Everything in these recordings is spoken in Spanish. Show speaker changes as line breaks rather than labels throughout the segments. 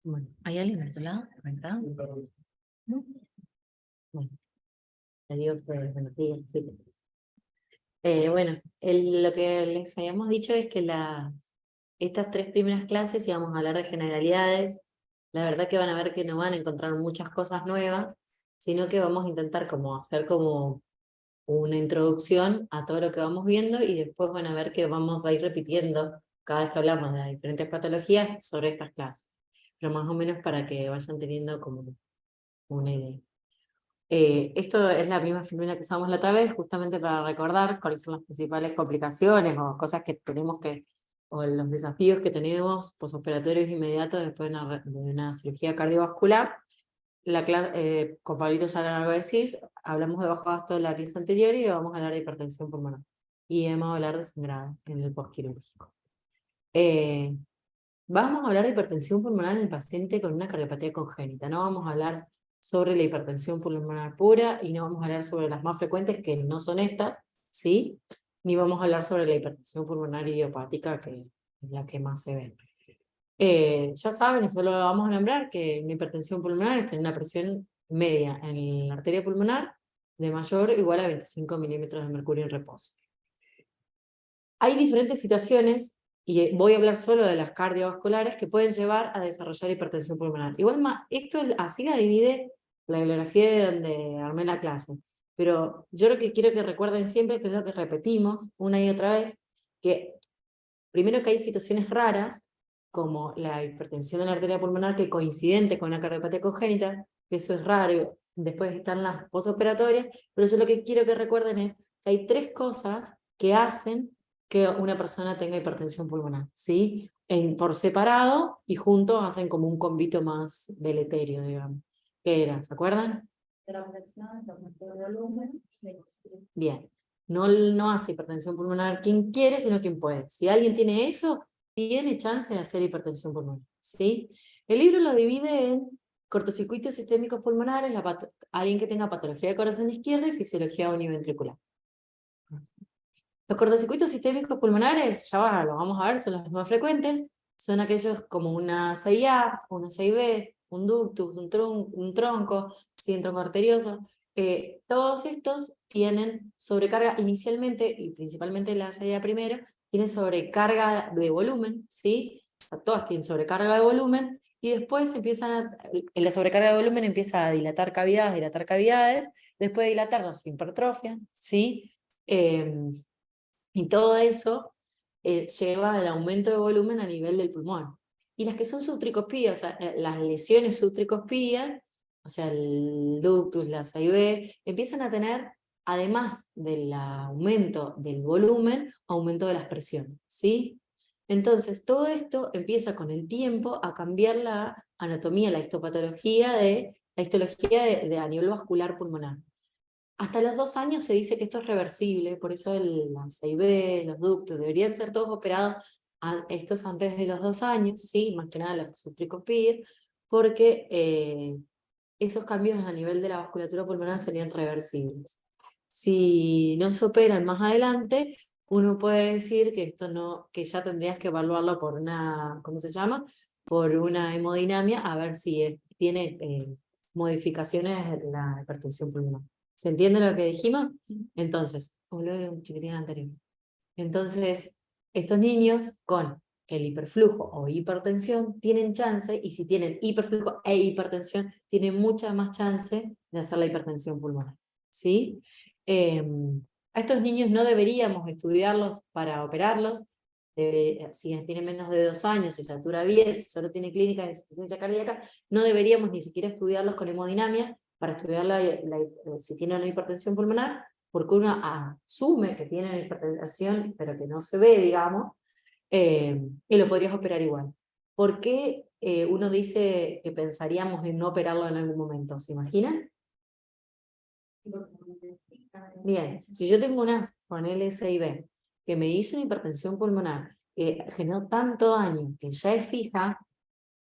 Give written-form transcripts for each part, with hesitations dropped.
Bueno, ¿hay alguien de su lado? ¿Verdad? ¿No? Bueno, le digo que buenos días, chicos. Bueno, lo que les habíamos dicho es que estas tres primeras clases íbamos a hablar de generalidades. La verdad que van a ver que no van a encontrar muchas cosas nuevas, sino que vamos a intentar como hacer como una introducción a todo lo que vamos viendo y después van a ver que vamos a ir repitiendo cada vez que hablamos de las diferentes patologías sobre estas clases, pero más o menos para que vayan teniendo como una idea. Esto es la misma filmina que usamos la otra vez, justamente para recordar cuáles son las principales complicaciones o cosas que tenemos o los desafíos que tenemos posoperatorios inmediatos después de una cirugía cardiovascular. Con Pablito ya lo voy a decir, hablamos de bajo gasto de la crisis anterior y vamos a hablar de hipertensión pulmonar. Y vamos a hablar de sangrado en el postquirúrgico. Vamos a hablar de hipertensión pulmonar en el paciente con una cardiopatía congénita. No vamos a hablar sobre la hipertensión pulmonar pura y no vamos a hablar sobre las más frecuentes, que no son estas, ¿sí? Ni vamos a hablar sobre la hipertensión pulmonar idiopática, que es la que más se ve. Ya saben, y solo vamos a nombrar que una hipertensión pulmonar es tener una presión media en la arteria pulmonar de mayor o igual a 25 milímetros de mercurio en reposo. Hay diferentes situaciones, y voy a hablar solo de las cardiovasculares, que pueden llevar a desarrollar hipertensión pulmonar. Igual esto así la divide la bibliografía de donde armé la clase. Pero yo lo que quiero que recuerden siempre, que es lo que repetimos una y otra vez, que primero que hay situaciones raras, como la hipertensión de la arteria pulmonar que es coincidente con la cardiopatía congénita, que eso es raro, después están las posoperatorias, pero yo lo que quiero que recuerden es que hay tres cosas que hacen que una persona tenga hipertensión pulmonar, ¿sí? Por separado y juntos hacen como un combito más deleterio, digamos. ¿Qué era? ¿Se acuerdan? La presión, el aumento de volumen. Bien. No hace hipertensión pulmonar quien quiere, sino quien puede. Si alguien tiene eso, tiene chance de hacer hipertensión pulmonar, ¿sí? El libro lo divide en cortocircuitos sistémicos pulmonares, alguien que tenga patología de corazón izquierdo y fisiología univentricular. Los cortocircuitos sistémicos pulmonares, lo vamos a ver, son los más frecuentes, son aquellos como una 6A, una 6B, un ductus, un tronco, ¿sí? Un tronco arterioso. Todos estos tienen sobrecarga inicialmente, y principalmente la 6A primero, tienen sobrecarga de volumen, ¿sí? Todas tienen sobrecarga de volumen, y después la sobrecarga de volumen empieza a dilatar cavidades, después de dilatarnos se hipertrofian, ¿sí? Y todo eso lleva al aumento de volumen a nivel del pulmón. Y las que son subtricospías, o sea, las lesiones subtricospías, o sea, el ductus, la SAIB, empiezan a tener, además del aumento del volumen, aumento de las presiones, ¿sí? Entonces, todo esto empieza con el tiempo a cambiar la anatomía, la histopatología la histología a nivel vascular pulmonar. Hasta los 2 años se dice que esto es reversible, por eso la CIB, los ductos, deberían ser todos operados estos antes de los 2 años, ¿sí? Más que nada la subtricospía, porque esos cambios a nivel de la vasculatura pulmonar serían reversibles. Si no se operan más adelante, uno puede decir que esto no, que ya tendrías que evaluarlo por una, ¿cómo se llama? Por una hemodinamia, a ver si tiene modificaciones en la hipertensión pulmonar. ¿Se entiende lo que dijimos? Entonces, o lo de un chiquitín anterior. Entonces, estos niños con el hiperflujo o hipertensión tienen chance, y si tienen hiperflujo e hipertensión, tienen mucha más chance de hacer la hipertensión pulmonar, ¿sí? A estos niños no deberíamos estudiarlos para operarlos, si tiene menos de 2 años, si satura bien, si solo tiene clínica de insuficiencia cardíaca, no deberíamos ni siquiera estudiarlos con hemodinamia para estudiar si tienen una hipertensión pulmonar, porque uno asume que tienen hipertensión, pero que no se ve, digamos, y lo podrías operar igual. ¿Por qué uno dice que pensaríamos en no operarlo en algún momento? ¿Se imaginan? Bien, si yo tengo con LSIB que me hizo una hipertensión pulmonar que generó tanto daño que ya es fija,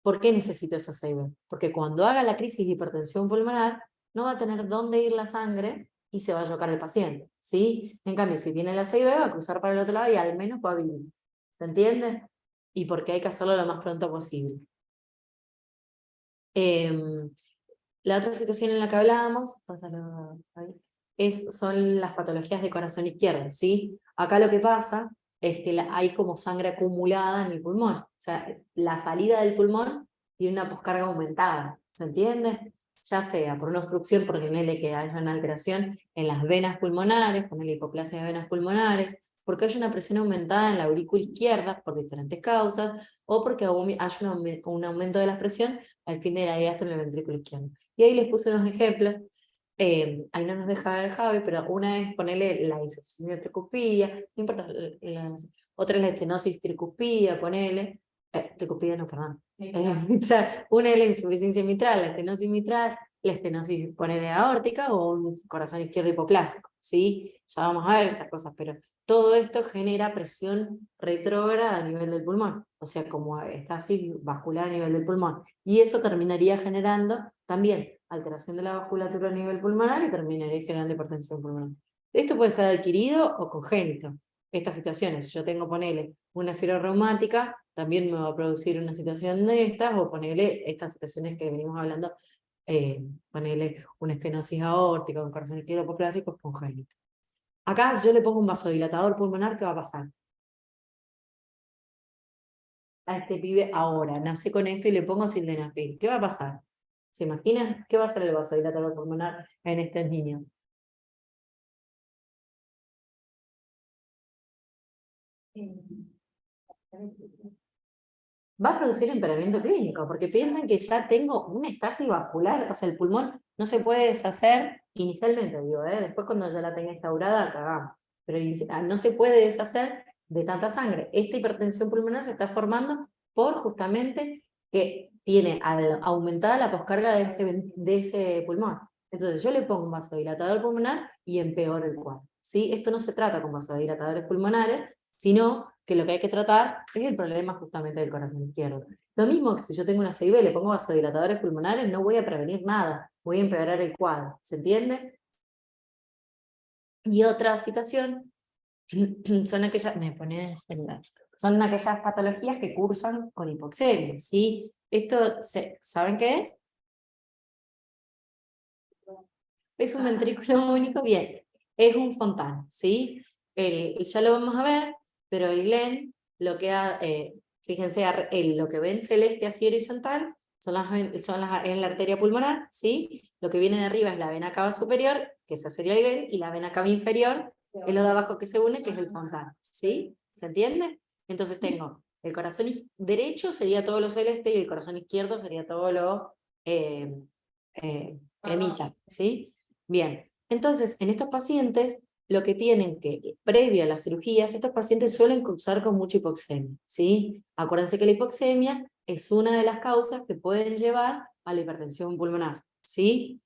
¿por qué necesito esa SIB? Porque cuando haga la crisis de hipertensión pulmonar, no va a tener dónde ir la sangre y se va a chocar el paciente, ¿sí? En cambio, si tiene la SIB, va a cruzar para el otro lado y al menos va a vivir. ¿Se entiende? Y porque hay que hacerlo lo más pronto posible. La otra situación en la que hablábamos, pásalo ahí, son las patologías de corazón izquierdo, ¿sí? Acá lo que pasa es que hay como sangre acumulada en el pulmón, o sea, la salida del pulmón tiene una poscarga aumentada, ¿se entiende? Ya sea por una obstrucción, porque que haya una alteración en las venas pulmonares, con la hipoplasia de venas pulmonares, porque hay una presión aumentada en la aurícula izquierda por diferentes causas, o porque hay un aumento de la presión al fin de la diástole en el ventrículo izquierdo. Y ahí les puse unos ejemplos. Ahí no nos deja ver Javi, pero una es ponerle la insuficiencia tricupilla, no importa, otra es la estenosis tricupilla, ponele, tricupilla no, perdón, mitral. Una es la insuficiencia mitral, la estenosis mitral, la estenosis ponele aórtica o un corazón izquierdo hipoplásico, ¿sí? Ya vamos a ver estas cosas, pero todo esto genera presión retrógrada a nivel del pulmón, o sea, como estasis vascular a nivel del pulmón, y eso terminaría generando también alteración de la vasculatura a nivel pulmonar y terminaría generando hipertensión pulmonar. Esto puede ser adquirido o congénito. Estas situaciones, yo tengo, ponele, una fibro también me va a producir una situación de estas, o ponele estas situaciones que venimos hablando, ponele una estenosis aórtica, un corazón izquierdo hipoplásico congénito. Acá yo le pongo un vasodilatador pulmonar, ¿qué va a pasar? A este pibe ahora, nace con esto y le pongo sildenafil. ¿Qué va a pasar? ¿Se imaginan? ¿Qué va a hacer el vasodilatador pulmonar en estos niños? Va a producir empeoramiento clínico, porque piensen que ya tengo una estasis vascular, o sea, el pulmón no se puede deshacer inicialmente, digo, después cuando ya la tenga instaurada, cagamos, pero no se puede deshacer de tanta sangre. Esta hipertensión pulmonar se está formando por justamente que tiene aumentada la poscarga de ese pulmón. Entonces yo le pongo un vasodilatador pulmonar y empeoro el cuadro, ¿sí? Esto no se trata con vasodilatadores pulmonares, sino que lo que hay que tratar es el problema justamente del corazón izquierdo. Lo mismo que si yo tengo una CIB, le pongo vasodilatadores pulmonares, no voy a prevenir nada, voy a empeorar el cuadro, ¿se entiende? Y otra situación son aquellas, son aquellas patologías que cursan con hipoxemia, ¿sí? Esto, ¿saben qué es? Es un ventrículo único, bien, es un Fontan, ¿sí? Ya lo vamos a ver, pero el Glenn, fíjense, lo que ven celeste así horizontal, es la arteria pulmonar, ¿sí? Lo que viene de arriba es la vena cava superior, que esa sería el Glenn, y la vena cava inferior es lo de abajo que se une, que es el Fontan, ¿sí? ¿Se entiende? Entonces tengo el corazón derecho sería todo lo celeste y el corazón izquierdo sería todo lo cremita, ¿sí? Bien, entonces en estos pacientes, lo que tienen que, previo a las cirugías, estos pacientes suelen cursar con mucha hipoxemia, ¿sí? Acuérdense que la hipoxemia es una de las causas que pueden llevar a la hipertensión pulmonar, ¿sí?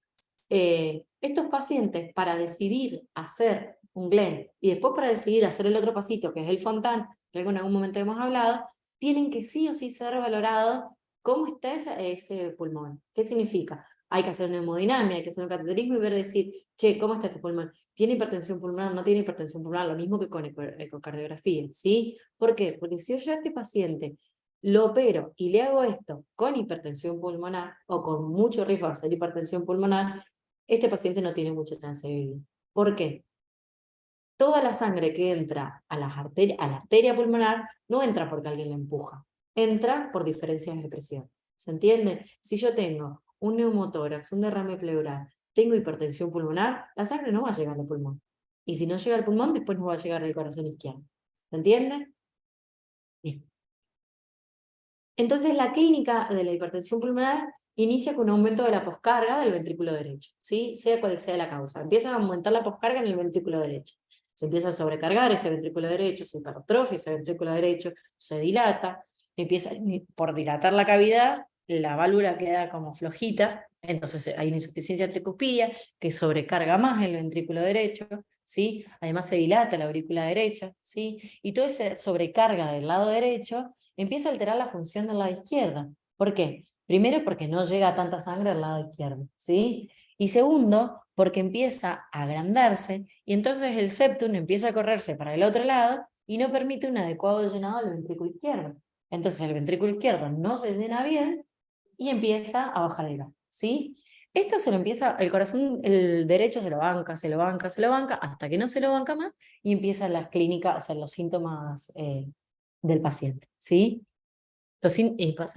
Estos pacientes, para decidir hacer un Glenn y después para decidir hacer el otro pasito, que es el Fontan, que en algún momento hemos hablado, tienen que sí o sí ser valorados cómo está ese pulmón. ¿Qué significa? Hay que hacer una hemodinamia, hay que hacer un cateterismo y ver, decir, che, ¿cómo está este pulmón? ¿Tiene hipertensión pulmonar? ¿No tiene hipertensión pulmonar? Lo mismo que con ecocardiografía, ¿sí? ¿Por qué? Porque si yo ya a este paciente lo opero y le hago esto con hipertensión pulmonar o con mucho riesgo de hacer hipertensión pulmonar, este paciente no tiene mucha chance de vivir. ¿Por qué? Toda la sangre que entra a la arteria pulmonar no entra porque alguien la empuja, entra por diferencias de presión. ¿Se entiende? Si yo tengo un neumotórax, un derrame pleural, tengo hipertensión pulmonar, la sangre no va a llegar al pulmón. Y si no llega al pulmón, después no va a llegar al corazón izquierdo. ¿Se entiende? Bien. Entonces la clínica de la hipertensión pulmonar inicia con un aumento de la poscarga del ventrículo derecho, ¿sí? Sea cual sea la causa. Empieza a aumentar la poscarga en el ventrículo derecho. Se empieza a sobrecargar ese ventrículo derecho, se hipertrofia ese ventrículo derecho, se dilata, empieza por dilatar la cavidad, la válvula queda como flojita, entonces hay una insuficiencia tricuspida que sobrecarga más el ventrículo derecho, ¿sí? Además se dilata la aurícula derecha, ¿sí? Y toda esa sobrecarga del lado derecho empieza a alterar la función del lado izquierdo. ¿Por qué? Primero, porque no llega tanta sangre al lado izquierdo, ¿sí? Y segundo, porque empieza a agrandarse y entonces el septum empieza a correrse para el otro lado y no permite un adecuado llenado del ventrículo izquierdo. Entonces el ventrículo izquierdo no se llena bien y empieza a bajar el gas, ¿sí? Esto se lo empieza, el corazón, el derecho se lo banca, se lo banca, se lo banca, hasta que no se lo banca más, y empiezan las clínicas, o sea, los síntomas del paciente, ¿sí? Los síntomas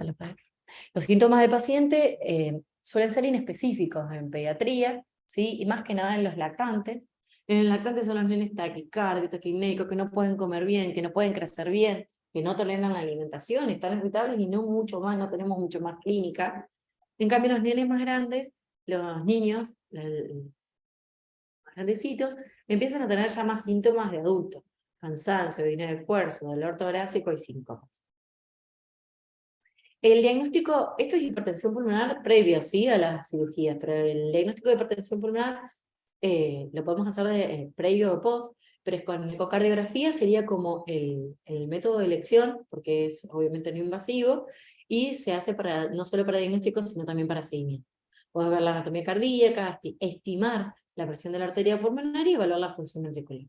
del paciente suelen ser inespecíficos en pediatría, ¿sí? Y más que nada en los lactantes. En el lactante son los nenes taquicárdico, taquipnéicos, que no pueden comer bien, que no pueden crecer bien, que no toleran la alimentación, están irritables y no mucho más, no tenemos mucho más clínica. En cambio, los nenes más grandes, los niños, más grandecitos, empiezan a tener ya más síntomas de adultos: cansancio, disnea de esfuerzo, dolor torácico y síncopas. El diagnóstico, esto es hipertensión pulmonar previo, ¿sí?, a la cirugía, pero el diagnóstico de hipertensión pulmonar lo podemos hacer previo o post, pero es con ecocardiografía, sería como el método de elección, porque es obviamente no invasivo, y se hace para, no solo para diagnóstico, sino también para seguimiento. Podemos ver la anatomía cardíaca, estimar la presión de la arteria pulmonar y evaluar la función ventricular.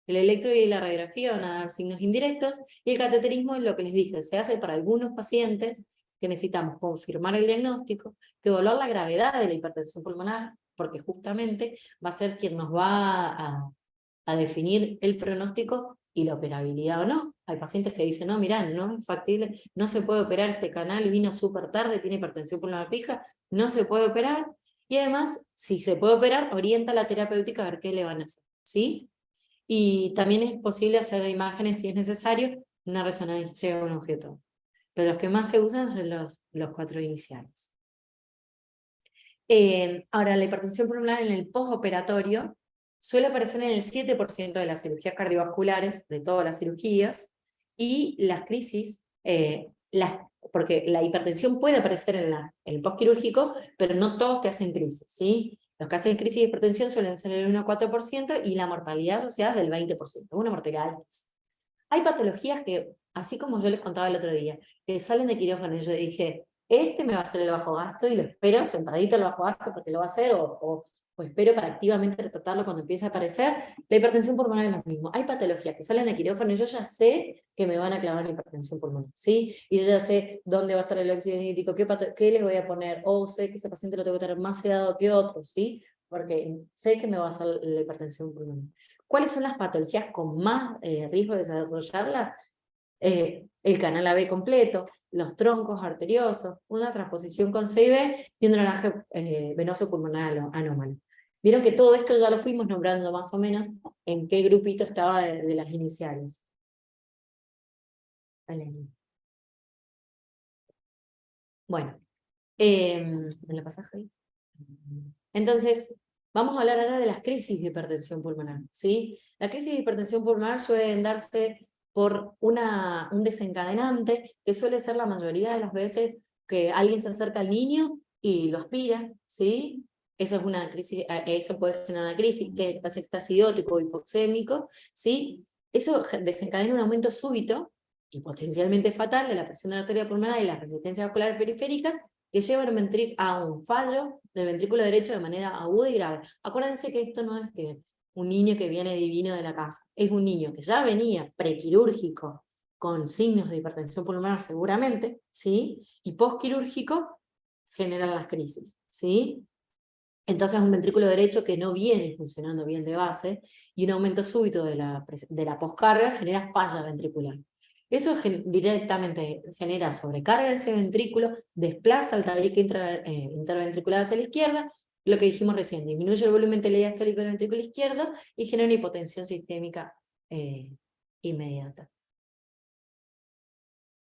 El electro y la radiografía van a dar signos indirectos, y el cateterismo es lo que les dije, se hace para algunos pacientes que necesitamos confirmar el diagnóstico, que evaluar la gravedad de la hipertensión pulmonar, porque justamente va a ser quien nos va a definir el pronóstico y la operabilidad o no. Hay pacientes que dicen, no, mirá, no es factible, no se puede operar este canal, vino súper tarde, tiene hipertensión pulmonar fija, no se puede operar, y además, si se puede operar, orienta la terapéutica a ver qué le van a hacer, ¿sí? Y también es posible hacer imágenes, si es necesario, una resonancia de un objeto. Pero los que más se usan son los 4 iniciales. Ahora, la hipertensión pulmonar en el postoperatorio suele aparecer en el 7% de las cirugías cardiovasculares, de todas las cirugías, y las crisis, porque la hipertensión puede aparecer en el postquirúrgico, pero no todos te hacen crisis, ¿sí? Los que hacen crisis de hipertensión suelen ser el 1 a 4%, y la mortalidad asociada es del 20%, una mortalidad alta. Hay patologías que, así como yo les contaba el otro día, que salen de quirófano y yo dije, este me va a hacer el bajo gasto, y lo espero sentadito el bajo gasto porque lo va a hacer, o espero para activamente tratarlo cuando empiece a aparecer. La hipertensión pulmonar es lo mismo. Hay patologías que salen de quirófano y yo ya sé que me van a clavar la hipertensión pulmonar, ¿sí? Y yo ya sé dónde va a estar el óxido nítrico, qué les voy a poner, o sé que ese paciente lo tengo que tener más sedado que otro, ¿sí? Porque sé que me va a hacer la hipertensión pulmonar. ¿Cuáles son las patologías con más riesgo de desarrollarla? El canal AB completo, los troncos arteriosos, una transposición con CIB y un drenaje venoso pulmonar anómalo. Vieron que todo esto ya lo fuimos nombrando más o menos en qué grupito estaba de las iniciales. Bueno, ¿me la pasás, Javi? Entonces, vamos a hablar ahora de las crisis de hipertensión pulmonar, ¿sí? Las crisis de hipertensión pulmonar suelen darse por un desencadenante, que suele ser la mayoría de las veces que alguien se acerca al niño y lo aspira, ¿sí? Eso es una crisis, eso puede generar una crisis que está acidótico o hipoxémico, ¿sí? Eso desencadena un aumento súbito y potencialmente fatal de la presión de la arteria pulmonar y las resistencias vasculares periféricas, que lleva a un fallo del ventrículo derecho de manera aguda y grave. Acuérdense que esto no es que un niño que viene divino de la casa, es un niño que ya venía prequirúrgico con signos de hipertensión pulmonar seguramente, ¿sí? Y postquirúrgico generan las crisis, ¿sí? Entonces un ventrículo derecho que no viene funcionando bien de base, y un aumento súbito de la poscarga genera falla ventricular. Eso directamente genera sobrecarga de ese ventrículo, desplaza el tabique interventricular hacia la izquierda, lo que dijimos recién, disminuye el volumen telediastólico del ventrículo izquierdo y genera una hipotensión sistémica inmediata.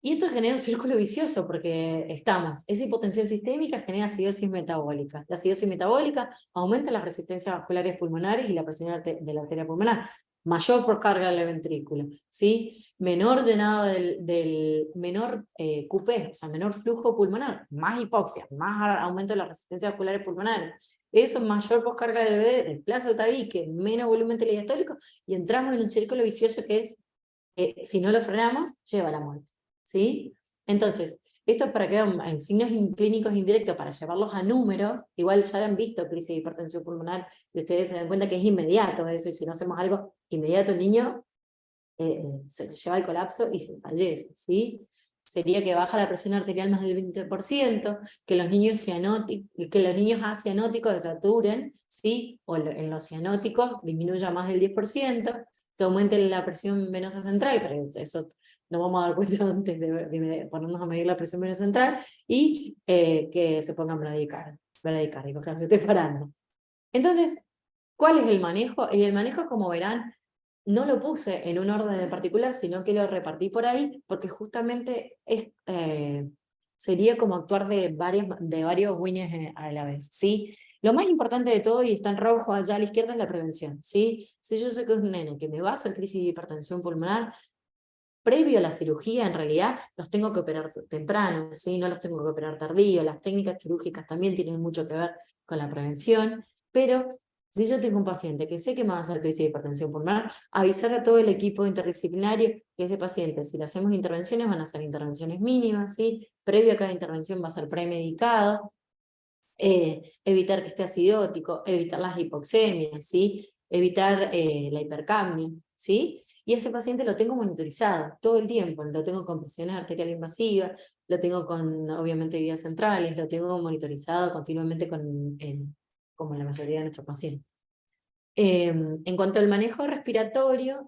Y esto genera un círculo vicioso, porque esa hipotensión sistémica genera acidosis metabólica. La acidosis metabólica aumenta las resistencias vasculares pulmonares y la presión de la arteria pulmonar. Mayor por carga del ventrículo, ¿sí? Menor llenado menor QP, o sea, menor flujo pulmonar, más hipoxia, más aumento de las resistencias vasculares pulmonares. Eso, mayor poscarga del bebé, desplaza el tabique, menos volumen telediastólico, y entramos en un círculo vicioso que es, si no lo frenamos, lleva a la muerte, ¿sí? Entonces, esto es para que vean signos clínicos indirectos, para llevarlos a números. Igual ya lo han visto, crisis de hipertensión pulmonar, y ustedes se dan cuenta que es inmediato eso, y si no hacemos algo inmediato, el niño se lo lleva al colapso y se fallece, ¿sí? sería que baja la presión arterial más del 20%, que los niños acianóticos desaturen, ¿sí? O en los cianóticos disminuya más del 10%, que aumente la presión venosa central, pero eso no vamos a dar cuenta antes de ponernos a medir la presión venosa central, y que se pongan bradicárdicos, que no se esté parando. Entonces, ¿cuál es el manejo? Y el manejo, como verán, no lo puse en un orden en particular, sino que lo repartí por ahí, porque justamente sería como actuar de varios wines a la vez, ¿sí? Lo más importante de todo, y está en rojo allá a la izquierda, es la prevención, ¿sí? Si yo sé que es un nene que me va a hacer crisis de hipertensión pulmonar, previo a la cirugía, en realidad, los tengo que operar temprano, ¿sí? No los tengo que operar tardío. Las técnicas quirúrgicas también tienen mucho que ver con la prevención, pero si yo tengo un paciente que sé que me va a hacer crisis de hipertensión pulmonar, avisar a todo el equipo interdisciplinario que ese paciente, si le hacemos intervenciones, van a ser intervenciones mínimas, ¿sí? Previo a cada intervención va a ser premedicado, evitar que esté acidótico, evitar las hipoxemias, ¿sí? Evitar la hipercapnia, ¿sí? Y ese paciente lo tengo monitorizado todo el tiempo, lo tengo con presiones arteriales invasivas, lo tengo con, obviamente, vías centrales, lo tengo monitorizado continuamente como la mayoría de nuestros pacientes. En cuanto al manejo respiratorio,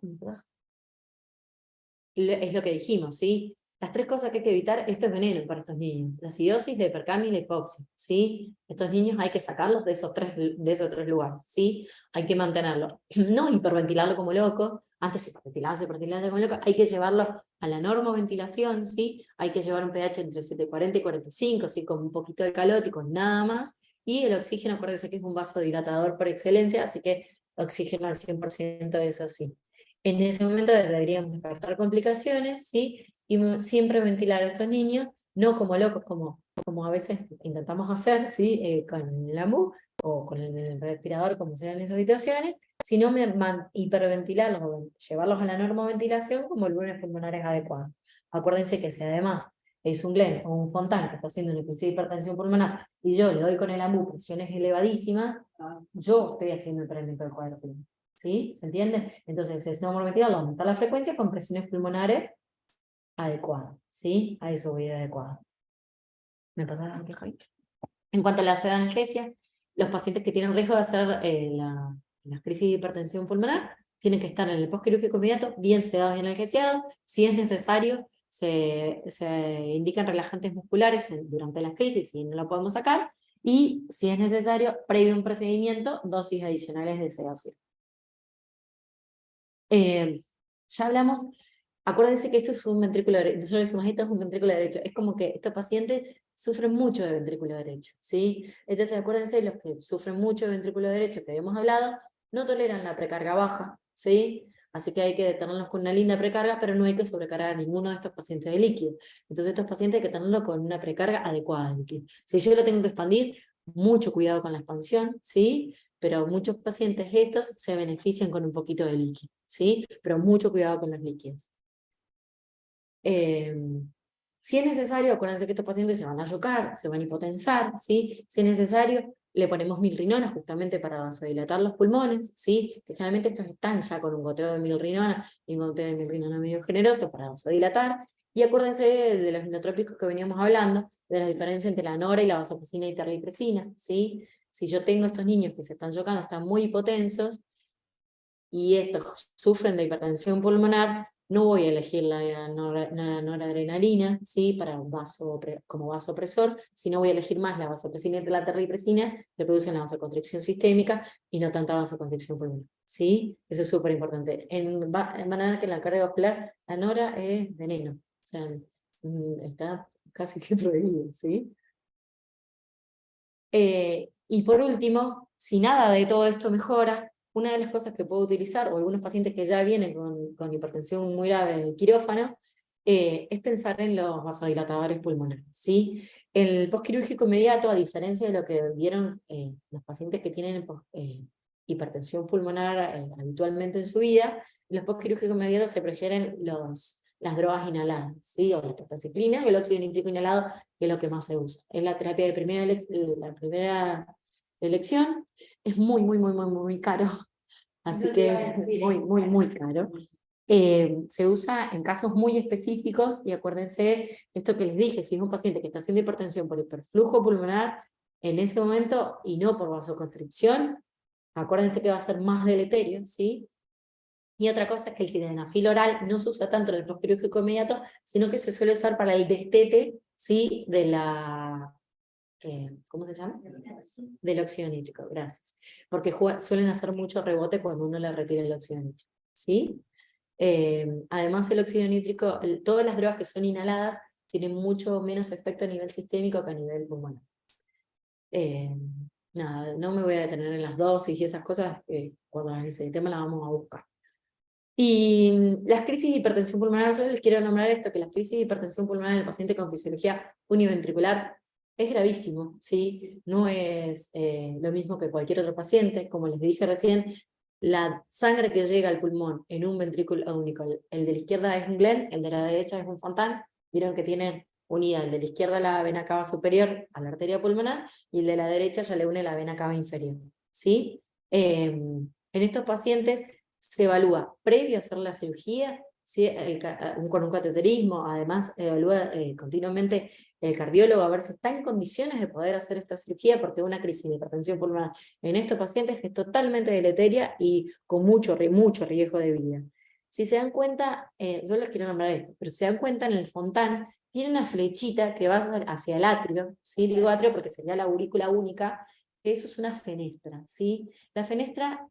es lo que dijimos, ¿sí? Las tres cosas que hay que evitar, esto es veneno para estos niños: la acidosis, la hipercamia y la hipoxia, ¿sí? Estos niños hay que sacarlos de esos tres lugares, ¿sí? Hay que mantenerlos, no hiperventilarlo como loco, antes hiperventilarse como loco, hay que llevarlo a la normoventilación, ¿sí? Hay que llevar un pH entre 740 y 45, ¿sí? Con un poquito de calótico, nada más, y el oxígeno, acuérdense que es un vasodilatador por excelencia, así que oxígeno al 100%, eso sí. En ese momento deberíamos descartar complicaciones, ¿sí? Y siempre ventilar a estos niños, no como locos, como a veces intentamos hacer, ¿sí? Con la MU o con el respirador, como sea en esas situaciones, sino hiperventilarlos o llevarlos a la normoventilación como volúmenes pulmonares adecuados. Acuérdense que si además es un Glenn o un Fontan que está haciendo una crisis de hipertensión pulmonar y yo le doy con el AMU presiones elevadísimas, yo estoy haciendo el tratamiento del cuadro clínico. ¿Sí? ¿Se entiende? Entonces, es normoventilado, aumentar la frecuencia con presiones pulmonares adecuadas, ¿sí? A eso voy adecuado. ¿Me pasa aquí, Javi? En cuanto a la analgesia, los pacientes que tienen riesgo de hacer la crisis de hipertensión pulmonar tienen que estar en el postquirúrgico inmediato, bien sedados y analgesiados. Si es necesario, se indican relajantes musculares durante las crisis, si no lo podemos sacar, y si es necesario, previo a un procedimiento, dosis adicionales de sedación. Ya hablamos, acuérdense que esto es un ventrículo derecho, nosotros decimos esto es un ventrículo derecho, es como que estos pacientes sufren mucho de ventrículo derecho, ¿sí? Entonces acuérdense, los que sufren mucho de ventrículo derecho que habíamos hablado, no toleran la precarga baja, ¿sí? Así que hay que tenerlos con una linda precarga, pero no hay que sobrecargar a ninguno de estos pacientes de líquido. Entonces estos pacientes hay que tenerlos con una precarga adecuada de líquido. Si yo lo tengo que expandir, mucho cuidado con la expansión, ¿sí? Pero muchos pacientes estos se benefician con un poquito de líquido, ¿sí? Pero mucho cuidado con los líquidos. Si es necesario, acuérdense que estos pacientes se van a yocar, se van a hipotensar, ¿sí? Si es necesario, le ponemos milrinona justamente para vasodilatar los pulmones, ¿sí? Que generalmente estos están ya con un goteo de milrinona y un goteo de milrinona medio generoso para vasodilatar. Y acuérdense de los inotrópicos que veníamos hablando, de la diferencia entre la nora y la vasopresina y terlipresina, ¿sí? Si yo tengo estos niños que se están yocando, están muy hipotensos, y estos sufren de hipertensión pulmonar, no voy a elegir la noradrenalina, ¿sí? Como vasopresor, sino voy a elegir más la vasopresina y la terlipresina, que producen la vasoconstricción sistémica y no tanta vasoconstricción pulmonar, ¿sí? Eso es súper importante. Van a ver que en la cardiovascular la nora es veneno, o sea, está casi que prohibido, ¿sí? Y por último, si nada de todo esto mejora, una de las cosas que puedo utilizar, o algunos pacientes que ya vienen con hipertensión muy grave en el quirófano, es pensar en los vasodilatadores pulmonares, ¿sí? El postquirúrgico inmediato, a diferencia de lo que vieron los pacientes que tienen hipertensión pulmonar habitualmente en su vida, en los postquirúrgicos inmediatos se prefieren las drogas inhaladas, ¿sí? O la tetraciclina y el óxido nítrico inhalado, que es lo que más se usa. Es la terapia de la primera elección. Es muy, muy, muy, muy, muy caro. Así que muy, muy, muy caro. Se usa en casos muy específicos, y acuérdense, esto que les dije, si es un paciente que está haciendo hipertensión por hiperflujo pulmonar, en ese momento, y no por vasoconstricción, acuérdense que va a ser más deleterio, ¿sí? Y otra cosa es que el sildenafil oral no se usa tanto en el postquirúrgico inmediato, sino que se suele usar para el destete, ¿sí? De la... ¿cómo se llama? Del óxido nítrico, gracias. Porque suelen hacer mucho rebote cuando uno le retira el óxido nítrico, ¿sí? Además el óxido nítrico, todas las drogas que son inhaladas tienen mucho menos efecto a nivel sistémico que a nivel pulmonar. Nada, no me voy a detener en las dosis y esas cosas, cuando analice el tema las vamos a buscar. Y las crisis de hipertensión pulmonar, solo les quiero nombrar esto, que las crisis de hipertensión pulmonar en el paciente con fisiología univentricular es gravísimo, ¿sí? No es lo mismo que cualquier otro paciente, como les dije recién, la sangre que llega al pulmón en un ventrículo único, el de la izquierda es un Glenn, el de la derecha es un Fontan, vieron que tienen unida el de la izquierda la vena cava superior a la arteria pulmonar, y el de la derecha ya le une la vena cava inferior, ¿sí? En estos pacientes se evalúa previo a hacer la cirugía, ¿sí? Con un cateterismo, además evalúa continuamente el cardiólogo a ver si está en condiciones de poder hacer esta cirugía, porque una crisis de hipertensión pulmonar en estos pacientes es totalmente deleteria y con mucho riesgo de vida. Si se dan cuenta, yo les quiero nombrar esto, pero si se dan cuenta en el Fontan, tiene una flechita que va hacia el atrio, ¿sí? Digo atrio porque sería la aurícula única, que eso es una fenestra, ¿sí? La fenestra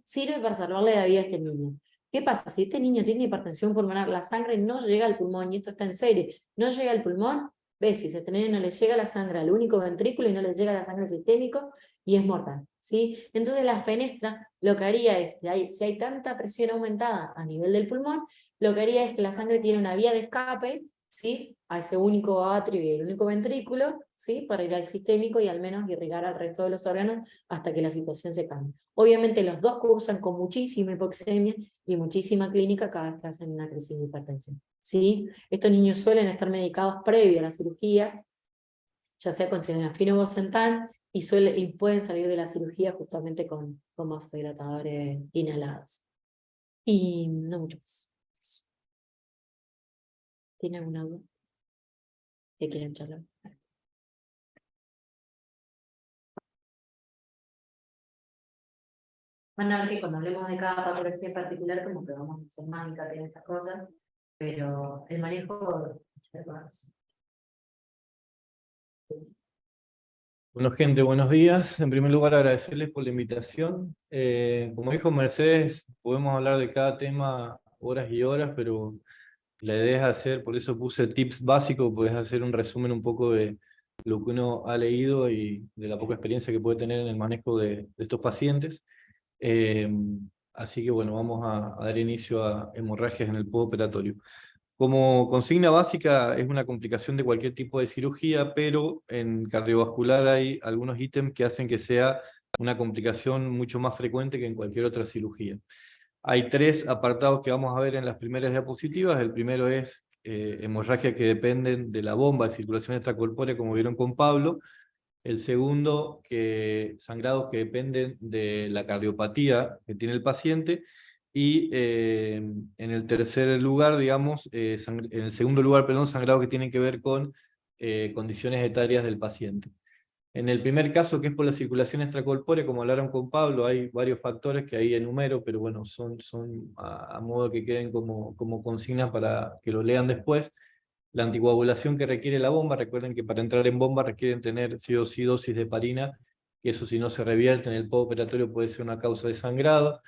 sirve para salvarle la vida a este niño. ¿Qué pasa? Si este niño tiene hipertensión pulmonar, la sangre no llega al pulmón, y esto está en serio, no llega al pulmón, ves, si este niño no le llega la sangre al único ventrículo y no le llega la sangre sistémico, y es mortal, ¿sí? Entonces la fenestra lo que haría es, si hay tanta presión aumentada a nivel del pulmón, lo que haría es que la sangre tiene una vía de escape, ¿sí? A ese único atrio y el único ventrículo, ¿sí? Para ir al sistémico y al menos irrigar al resto de los órganos hasta que la situación se cambie. Obviamente los dos cursan con muchísima hipoxemia y muchísima clínica cada vez que hacen una crisis de hipertensión, ¿sí? Estos niños suelen estar medicados previo a la cirugía, ya sea con sildenafil o Bosentan, y pueden salir de la cirugía justamente con vasodilatadores inhalados. Y no mucho más. ¿Tienen alguna duda que quieran charlar? Van a ver que cuando hablemos de cada patología en particular, como que vamos a hacer más hincapié en estas cosas, pero el manejo...
Bueno, gente, buenos días. En primer lugar, agradecerles por la invitación. Como dijo Mercedes, podemos hablar de cada tema horas y horas, pero la idea es hacer, por eso puse tips básicos, podés hacer un resumen un poco de lo que uno ha leído y de la poca experiencia que puede tener en el manejo de estos pacientes. Eh, Así que bueno, vamos a dar inicio a hemorragias en el postoperatorio. Como consigna básica es una complicación de cualquier tipo de cirugía, pero en cardiovascular hay algunos ítems que hacen que sea una complicación mucho más frecuente que en cualquier otra cirugía. Hay tres apartados que vamos a ver en las primeras diapositivas. El primero es hemorragias que dependen de la bomba de circulación extracorpórea, como vieron con Pablo. El segundo, sangrados que dependen de la cardiopatía que tiene el paciente. Y en el tercer lugar, digamos, en el segundo lugar, perdón, sangrados que tienen que ver con condiciones etarias del paciente. En el primer caso, que es por la circulación extracorpórea, como hablaron con Pablo, hay varios factores que ahí enumero, pero bueno, son a modo que queden como consignas para que lo lean después. La anticoagulación que requiere la bomba, recuerden que para entrar en bomba requieren tener sí o sí dosis de heparina, que eso si no se revierte en el postoperatorio puede ser una causa de sangrado.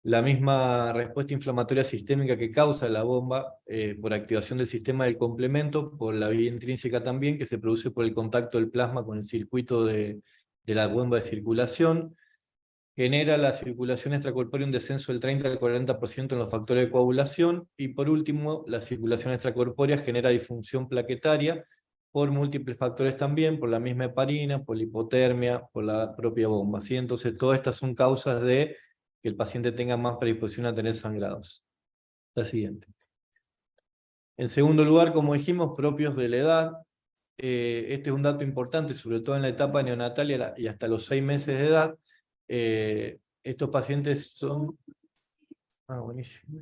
La misma respuesta inflamatoria sistémica que causa la bomba por activación del sistema del complemento, por la vía intrínseca también, que se produce por el contacto del plasma con el circuito de la bomba de circulación. Genera la circulación extracorpórea un descenso del 30 al 40% en los factores de coagulación. Y por último, la circulación extracorpórea genera disfunción plaquetaria por múltiples factores también, por la misma heparina, por la hipotermia, por la propia bomba, ¿sí? Entonces, todas estas son causas de que el paciente tenga más predisposición a tener sangrados. La siguiente. En segundo lugar, como dijimos, propios de la edad. Este es un dato importante, sobre todo en la etapa neonatal y hasta los 6 meses de edad. Estos pacientes son... Buenísimo.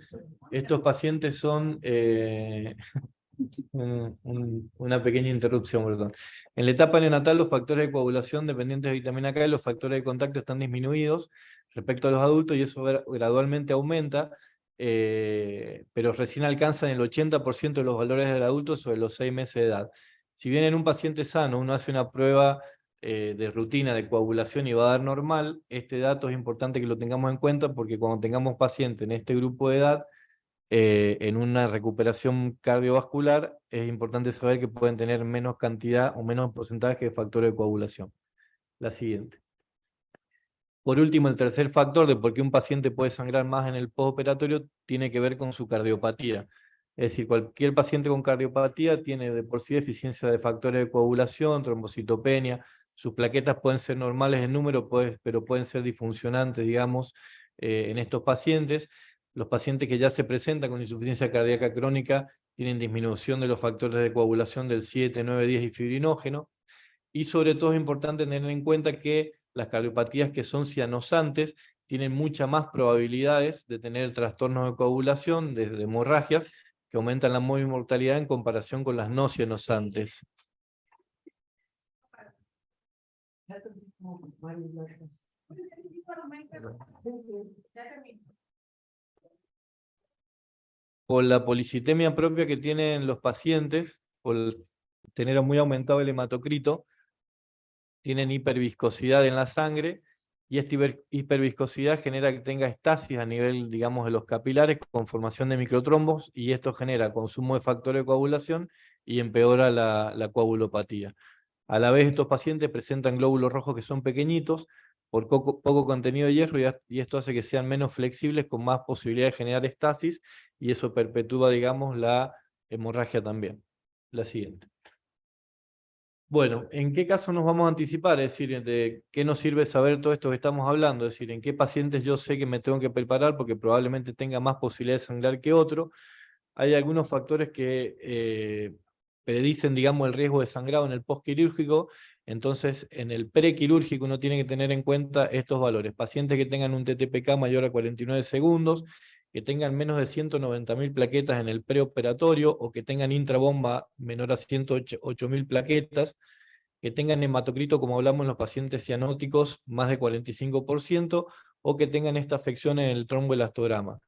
Estos pacientes son una pequeña interrupción, perdón. En la etapa neonatal, los factores de coagulación dependientes de vitamina K y los factores de contacto están disminuidos respecto a los adultos y eso gradualmente aumenta, pero recién alcanzan el 80% de los valores del adulto sobre los 6 meses de edad. Si bien en un paciente sano uno hace una prueba de rutina de coagulación y va a dar normal, este dato es importante que lo tengamos en cuenta porque cuando tengamos pacientes en este grupo de edad, en una recuperación cardiovascular, es importante saber que pueden tener menos cantidad o menos porcentaje de factores de coagulación. La siguiente. Por último, el tercer factor de por qué un paciente puede sangrar más en el postoperatorio tiene que ver con su cardiopatía. Es decir, cualquier paciente con cardiopatía tiene de por sí deficiencia de factores de coagulación, trombocitopenia. Sus plaquetas pueden ser normales en número, pero pueden ser disfuncionantes, digamos, en estos pacientes. Los pacientes que ya se presentan con insuficiencia cardíaca crónica tienen disminución de los factores de coagulación del 7, 9, 10 y fibrinógeno. Y sobre todo es importante tener en cuenta que las cardiopatías que son cianosantes tienen muchas más probabilidades de tener trastornos de coagulación, de hemorragias, que aumentan la mortalidad en comparación con las no cianosantes. Por la policitemia propia que tienen los pacientes, por tener muy aumentado el hematocrito, tienen hiperviscosidad en la sangre, y esta hiperviscosidad genera que tenga estasis a nivel, digamos, de los capilares con formación de microtrombos, y esto genera consumo de factores de coagulación y empeora la coagulopatía. A la vez, estos pacientes presentan glóbulos rojos que son pequeñitos, por poco contenido de hierro, y esto hace que sean menos flexibles, con más posibilidad de generar estasis, y eso perpetúa, digamos, la hemorragia también. La siguiente. Bueno, ¿en qué caso nos vamos a anticipar? Es decir, ¿de qué nos sirve saber todo esto que estamos hablando? Es decir, ¿en qué pacientes yo sé que me tengo que preparar porque probablemente tenga más posibilidad de sangrar que otro? Hay algunos factores que predicen, digamos, el riesgo de sangrado en el postquirúrgico. Entonces, en el prequirúrgico uno tiene que tener en cuenta estos valores. Pacientes que tengan un TTPK mayor a 49 segundos, que tengan menos de 190.000 plaquetas en el preoperatorio, o que tengan intrabomba menor a 108.000 plaquetas, que tengan hematocrito, como hablamos en los pacientes cianóticos, más de 45%, o que tengan esta afección en el tromboelastograma.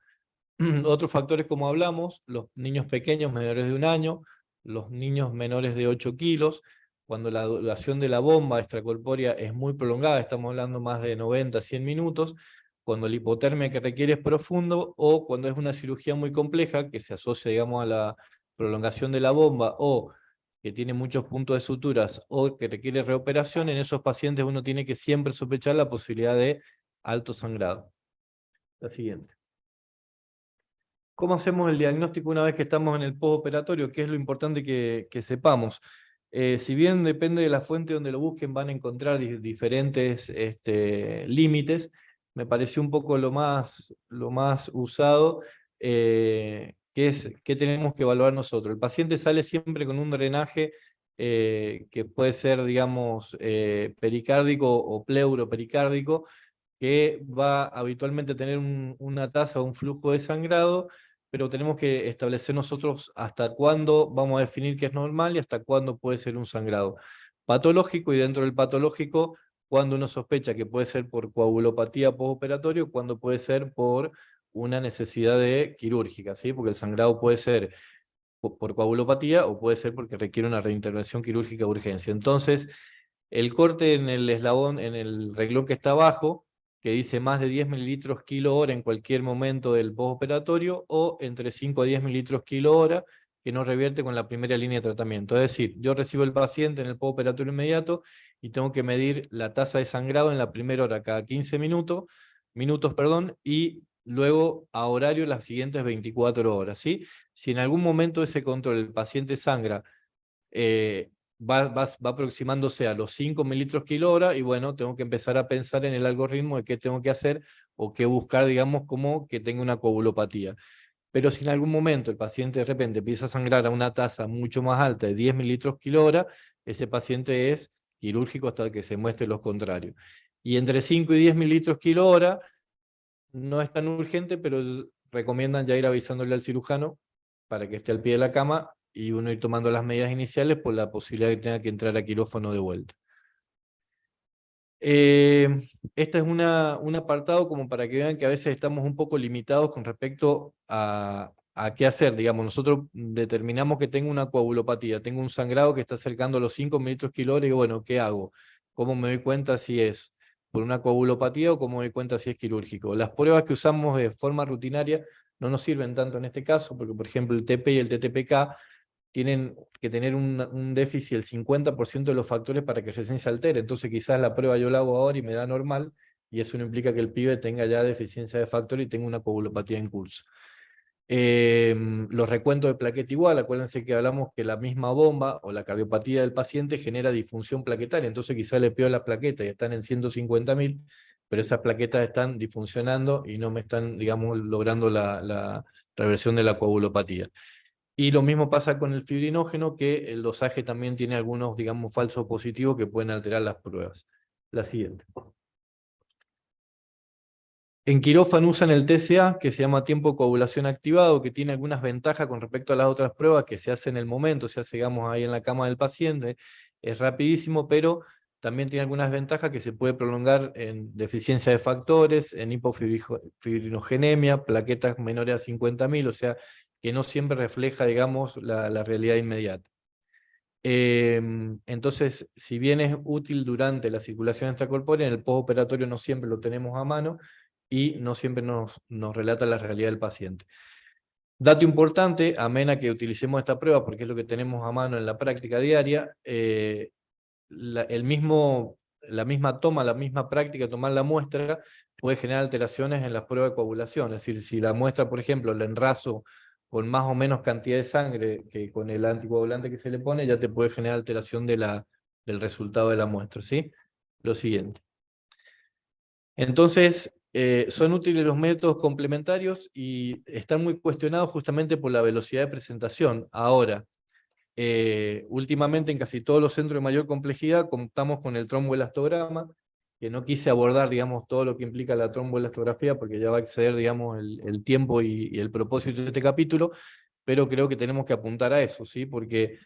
Otros factores, como hablamos, los niños pequeños menores de 1 año, los niños menores de 8 kilos, cuando la duración de la bomba extracorpórea es muy prolongada, estamos hablando más de 90, 100 minutos, cuando la hipotermia que requiere es profundo, o cuando es una cirugía muy compleja, que se asocia, digamos, a la prolongación de la bomba, o que tiene muchos puntos de suturas, o que requiere reoperación. En esos pacientes uno tiene que siempre sospechar la posibilidad de alto sangrado. La siguiente. ¿Cómo hacemos el diagnóstico una vez que estamos en el postoperatorio? ¿Qué es lo importante que sepamos? Si bien depende de la fuente donde lo busquen, van a encontrar diferentes límites. Me pareció un poco lo más usado, que es qué tenemos que evaluar nosotros. El paciente sale siempre con un drenaje que puede ser, digamos, pericárdico o pleuropericárdico, que va habitualmente a tener una tasa o un flujo de sangrado, pero tenemos que establecer nosotros hasta cuándo vamos a definir que es normal y hasta cuándo puede ser un sangrado patológico, y dentro del patológico, cuando uno sospecha que puede ser por coagulopatía postoperatorio, cuando puede ser por una necesidad de quirúrgica, ¿sí? Porque el sangrado puede ser por coagulopatía o puede ser porque requiere una reintervención quirúrgica de urgencia. Entonces, el corte en el eslabón, en el renglón que está abajo, que dice más de 10 mililitros kilo hora en cualquier momento del postoperatorio, o entre 5 a 10 mililitros kilo hora, que no revierte con la primera línea de tratamiento. Es decir, yo recibo el paciente en el postoperatorio inmediato y tengo que medir la tasa de sangrado en la primera hora cada 15 minutos, y luego a horario las siguientes 24 horas. ¿Sí? Si en algún momento de ese control el paciente sangra, va aproximándose a los 5 mililitros kilo hora, y bueno, tengo que empezar a pensar en el algoritmo de qué tengo que hacer o qué buscar, digamos, como que tenga una coagulopatía. Pero si en algún momento el paciente de repente empieza a sangrar a una tasa mucho más alta de 10 mililitros kilo hora, ese paciente es quirúrgico hasta que se muestre lo contrario. Y entre 5 y 10 mililitros kilo hora no es tan urgente, pero recomiendan ya ir avisándole al cirujano para que esté al pie de la cama y uno ir tomando las medidas iniciales por la posibilidad de que tenga que entrar a quirófano de vuelta. Este es un apartado como para que vean que a veces estamos un poco limitados con respecto a qué hacer. Digamos, nosotros determinamos que tengo una coagulopatía, tengo un sangrado que está acercando a los 5 mililitros kilo, y digo, bueno, ¿qué hago? ¿Cómo me doy cuenta si es por una coagulopatía o cómo me doy cuenta si es quirúrgico? Las pruebas que usamos de forma rutinaria no nos sirven tanto en este caso, porque por ejemplo el TP y el TTPK tienen que tener un déficit del 50% de los factores para que recién se altere. Entonces quizás la prueba yo la hago ahora y me da normal, y eso no implica que el pibe tenga ya deficiencia de factor y tenga una coagulopatía en curso. Los recuentos de plaqueta igual, acuérdense que hablamos que la misma bomba o la cardiopatía del paciente genera disfunción plaquetaria, entonces quizás le pego las plaquetas y están en 150.000, pero esas plaquetas están disfuncionando y no me están, digamos, logrando la reversión de la coagulopatía. Y lo mismo pasa con el fibrinógeno, que el dosaje también tiene algunos, digamos, falsos positivos que pueden alterar las pruebas. La siguiente. En quirófano usan el TCA, que se llama tiempo de coagulación activado, que tiene algunas ventajas con respecto a las otras pruebas que se hacen en el momento, se hace, digamos, ahí en la cama del paciente, es rapidísimo, pero también tiene algunas ventajas que se puede prolongar en deficiencia de factores, en hipofibrinogenemia, plaquetas menores a 50.000, o sea, que no siempre refleja, digamos, la realidad inmediata. Entonces, si bien es útil durante la circulación extracorpórea, en el postoperatorio no siempre lo tenemos a mano y no siempre nos relata la realidad del paciente. Dato importante, amén a que utilicemos esta prueba, porque es lo que tenemos a mano en la práctica diaria, la misma toma, la misma práctica, tomar la muestra, puede generar alteraciones en las pruebas de coagulación. Es decir, si la muestra, por ejemplo, la enraso con más o menos cantidad de sangre que con el anticoagulante que se le pone, ya te puede generar alteración del resultado de la muestra, ¿sí? Lo siguiente. Entonces, son útiles los métodos complementarios y están muy cuestionados justamente por la velocidad de presentación. Ahora, últimamente en casi todos los centros de mayor complejidad contamos con el tromboelastograma, que no quise abordar, digamos, todo lo que implica la tromboelastografía, porque ya va a exceder, digamos, el tiempo y el propósito de este capítulo, pero creo que tenemos que apuntar a eso, ¿sí? Porque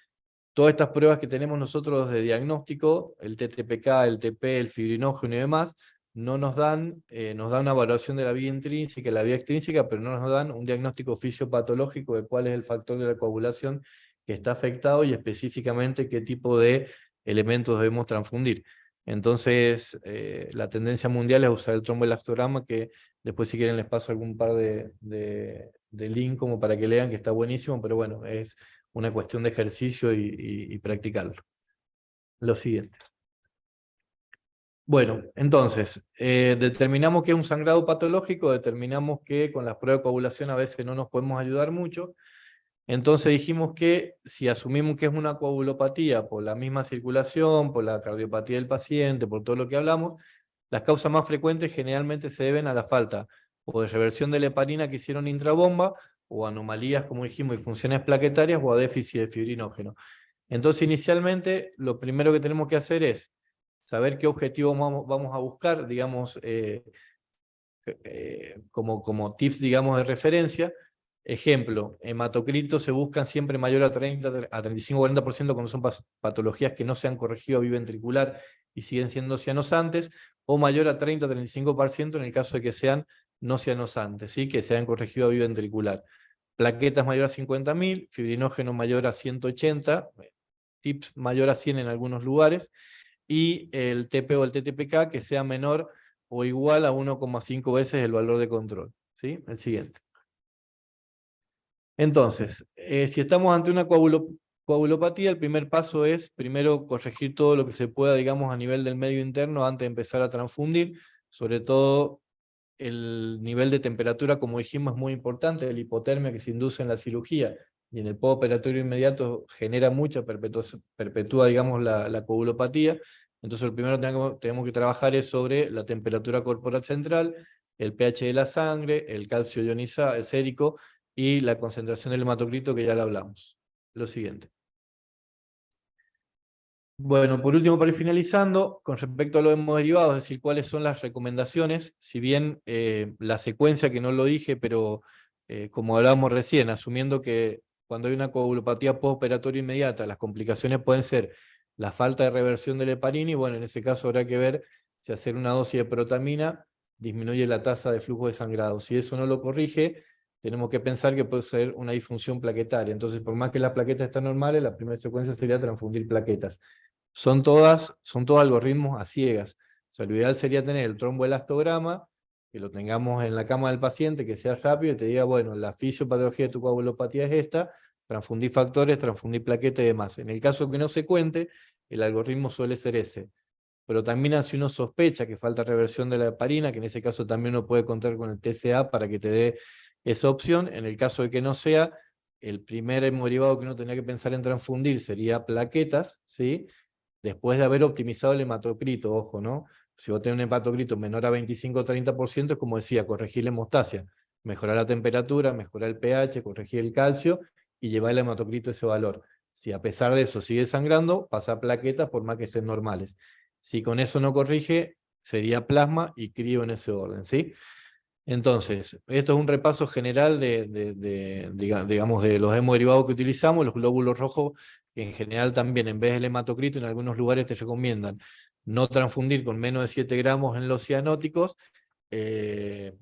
todas estas pruebas que tenemos nosotros de diagnóstico, el TTPK, el TP, el fibrinógeno y demás, no nos dan una evaluación de la vía intrínseca y la vía extrínseca, pero no nos dan un diagnóstico fisiopatológico de cuál es el factor de la coagulación que está afectado y específicamente qué tipo de elementos debemos transfundir. Entonces, la tendencia mundial es usar el tromboelastograma, que después si quieren les paso algún par de link como para que lean, que está buenísimo, pero bueno, es una cuestión de ejercicio y practicarlo. Lo siguiente. Bueno, entonces, determinamos que es un sangrado patológico, determinamos que con las pruebas de coagulación a veces no nos podemos ayudar mucho, entonces dijimos que si asumimos que es una coagulopatía por la misma circulación, por la cardiopatía del paciente, por todo lo que hablamos, las causas más frecuentes generalmente se deben a la falta o de reversión de la heparina que hicieron intrabomba, o anomalías, como dijimos, y funciones plaquetarias, o a déficit de fibrinógeno. Entonces, inicialmente, lo primero que tenemos que hacer es saber qué objetivo vamos a buscar, digamos, como tips, digamos, de referencia. Ejemplo, hematocritos se buscan siempre mayor a 30, a 35-40% cuando son patologías que no se han corregido a biventricular y siguen siendo cianosantes, o mayor a 30-35% en el caso de que sean no cianosantes, ¿sí? Que se hayan corregido a biventricular. Plaquetas mayor a 50.000, fibrinógeno mayor a 180, TIPS mayor a 100 en algunos lugares, y el TP o el TTPK que sea menor o igual a 1,5 veces el valor de control, ¿sí? El siguiente. Entonces, si estamos ante una coagulopatía, el primer paso es primero corregir todo lo que se pueda, digamos, a nivel del medio interno antes de empezar a transfundir, sobre todo el nivel de temperatura, como dijimos, es muy importante, la hipotermia que se induce en la cirugía y en el postoperatorio inmediato genera mucha, perpetúa, digamos, la coagulopatía. Entonces, lo primero que tenemos que trabajar es sobre la temperatura corporal central, el pH de la sangre, el calcio ionizado, el sérico, y la concentración del hematocrito, que ya la hablamos. Lo siguiente. Bueno, por último, para ir finalizando, con respecto a los hemoderivados, es decir, cuáles son las recomendaciones, si bien la secuencia, que no lo dije, pero como hablábamos recién, asumiendo que cuando hay una coagulopatía postoperatoria inmediata, las complicaciones pueden ser la falta de reversión del heparin, y bueno, en ese caso habrá que ver si hacer una dosis de protamina disminuye la tasa de flujo de sangrado. Si eso no lo corrige, tenemos que pensar que puede ser una disfunción plaquetaria. Entonces, por más que las plaquetas estén normales, la primera secuencia sería transfundir plaquetas. Son todos algoritmos a ciegas. O sea, lo ideal sería tener el tromboelastograma, que lo tengamos en la cama del paciente, que sea rápido y te diga, bueno, la fisiopatología de tu coagulopatía es esta, transfundir factores, transfundir plaquetas y demás. En el caso que no se cuente, el algoritmo suele ser ese. Pero también si uno sospecha que falta reversión de la heparina, que en ese caso también uno puede contar con el TCA para que te dé esa opción. En el caso de que no sea, el primer hemoderivados que uno tendría que pensar en transfundir sería plaquetas, ¿sí? Después de haber optimizado el hematocrito, ojo, ¿no? Si vos tenés un hematocrito menor a 25 o 30%, es como decía, corregir la hemostasia, mejorar la temperatura, mejorar el pH, corregir el calcio y llevar el hematocrito a ese valor. Si a pesar de eso sigue sangrando, pasa a plaquetas por más que estén normales. Si con eso no corrige, sería plasma y crío en ese orden, ¿sí? Entonces, esto es un repaso general digamos, de los hemoderivados que utilizamos, los glóbulos rojos, que en general también, en vez del hematocrito, en algunos lugares te recomiendan no transfundir con menos de 7 gramos en los cianóticos, en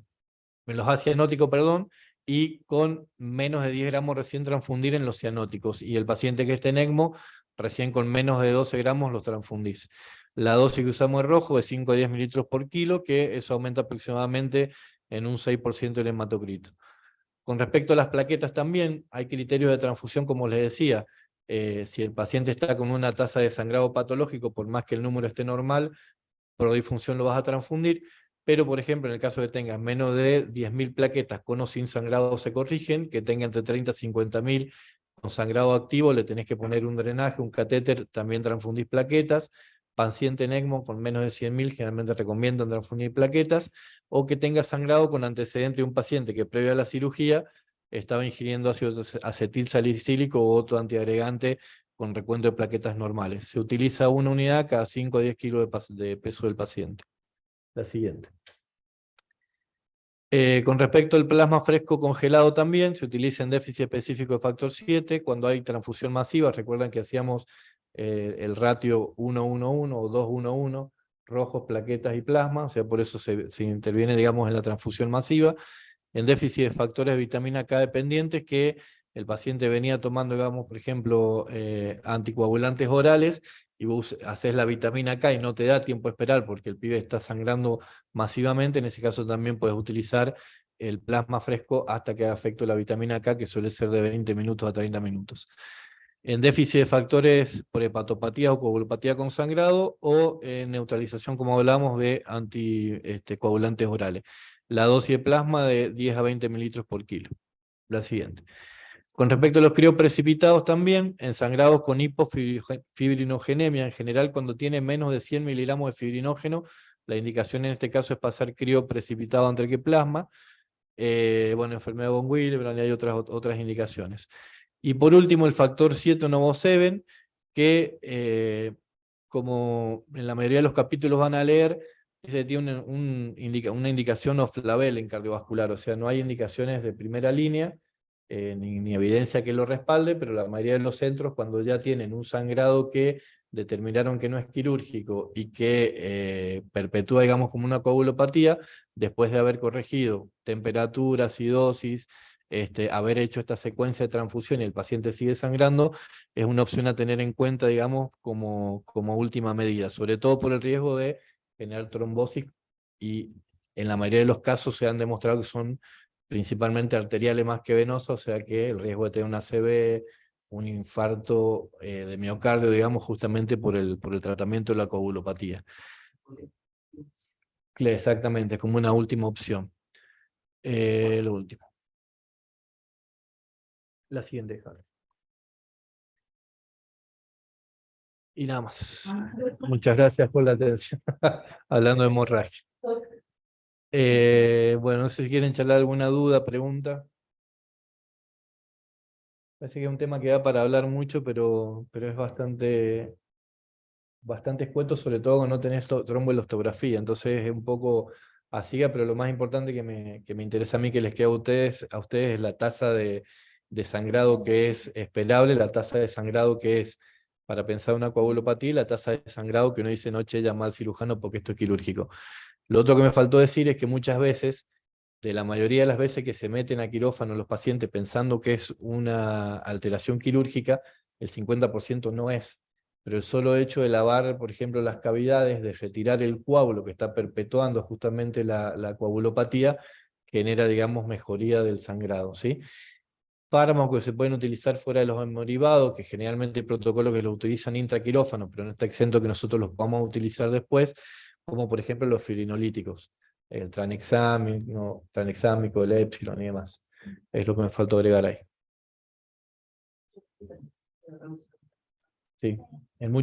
los acianóticos, perdón, y con menos de 10 gramos recién transfundir en los cianóticos. Y el paciente que esté en ECMO, recién con menos de 12 gramos los transfundís. La dosis que usamos en rojo es 5 a 10 mililitros por kilo, que eso aumenta aproximadamente en un 6% el hematocrito. Con respecto a las plaquetas también, hay criterios de transfusión, como les decía. Si el paciente está con una tasa de sangrado patológico, por más que el número esté normal, por disfunción lo vas a transfundir, pero por ejemplo, en el caso de que tengas menos de 10.000 plaquetas con o sin sangrado se corrigen, que tenga entre 30 y 50.000 con sangrado activo, le tenés que poner un drenaje, un catéter, también transfundís plaquetas. Paciente en ECMO con menos de 100.000 generalmente recomiendan transfundir plaquetas, o que tenga sangrado con antecedente de un paciente que previo a la cirugía estaba ingiriendo ácido acetil salicílico u otro antiagregante con recuento de plaquetas normales. Se utiliza una unidad cada 5 a 10 kilos de peso del paciente. La siguiente. Con respecto al plasma fresco congelado también, se utiliza en déficit específico de factor 7, cuando hay transfusión masiva. Recuerdan que hacíamos el ratio 1-1-1 o 2-1-1, rojos, plaquetas y plasma, o sea, por eso se interviene, digamos, en la transfusión masiva. En déficit de factores de vitamina K dependientes, que el paciente venía tomando, digamos, por ejemplo, anticoagulantes orales, y vos haces la vitamina K y no te da tiempo a esperar porque el pibe está sangrando masivamente, en ese caso también puedes utilizar el plasma fresco hasta que haga efecto la vitamina K, que suele ser de 20 minutos a 30 minutos. En déficit de factores por hepatopatía o coagulopatía con sangrado, o neutralización, como hablamos, de anticoagulantes orales. La dosis de plasma de 10 a 20 mililitros por kilo. La siguiente. Con respecto a los crioprecipitados también, en sangrados con hipofibrinogenemia, en general cuando tiene menos de 100 miligramos de fibrinógeno, la indicación en este caso es pasar crioprecipitado antes que plasma. Bueno, enfermedad de von Willebrand, y hay otras indicaciones. Y por último, el factor 7 Novo-7, que como en la mayoría de los capítulos van a leer, ese tiene una indicación off-label en cardiovascular, o sea, no hay indicaciones de primera línea, ni evidencia que lo respalde, pero la mayoría de los centros, cuando ya tienen un sangrado que determinaron que no es quirúrgico y que perpetúa, digamos, como una coagulopatía, después de haber corregido temperaturas y dosis, haber hecho esta secuencia de transfusión y el paciente sigue sangrando, es una opción a tener en cuenta, digamos, como última medida, sobre todo por el riesgo de generar trombosis, y en la mayoría de los casos se han demostrado que son principalmente arteriales más que venosas, o sea que el riesgo de tener una ACV, un infarto de miocardio, digamos, justamente por el tratamiento de la coagulopatía. Exactamente, como una última opción. Lo último. La siguiente, Javi. Y nada más. Muchas gracias por la atención. Hablando de hemorragia. Bueno, no sé si quieren charlar alguna duda, pregunta. Parece que es un tema que da para hablar mucho, pero es bastante escueto, sobre todo cuando no tenés tromboelastografía. Entonces es un poco siga, pero lo más importante que me interesa a mí que les queda a ustedes es la tasa de sangrado que es esperable, la tasa de sangrado que es para pensar una coagulopatía y la tasa de sangrado que uno dice, noche llama al cirujano porque esto es quirúrgico. Lo otro que me faltó decir es que muchas veces, de la mayoría de las veces que se meten a quirófano los pacientes pensando que es una alteración quirúrgica, el 50% no es. Pero el solo hecho de lavar, por ejemplo, las cavidades, de retirar el coágulo que está perpetuando justamente la coagulopatía, genera, digamos, mejoría del sangrado, ¿sí? Fármacos que se pueden utilizar fuera de los hemoderivados, que generalmente el protocolo que lo utilizan intraquirófano, pero no está exento que nosotros los vamos a utilizar después, como por ejemplo los fibrinolíticos, el tranexámico, el Epsilon y demás. Es lo que me faltó agregar ahí. Sí, en muchas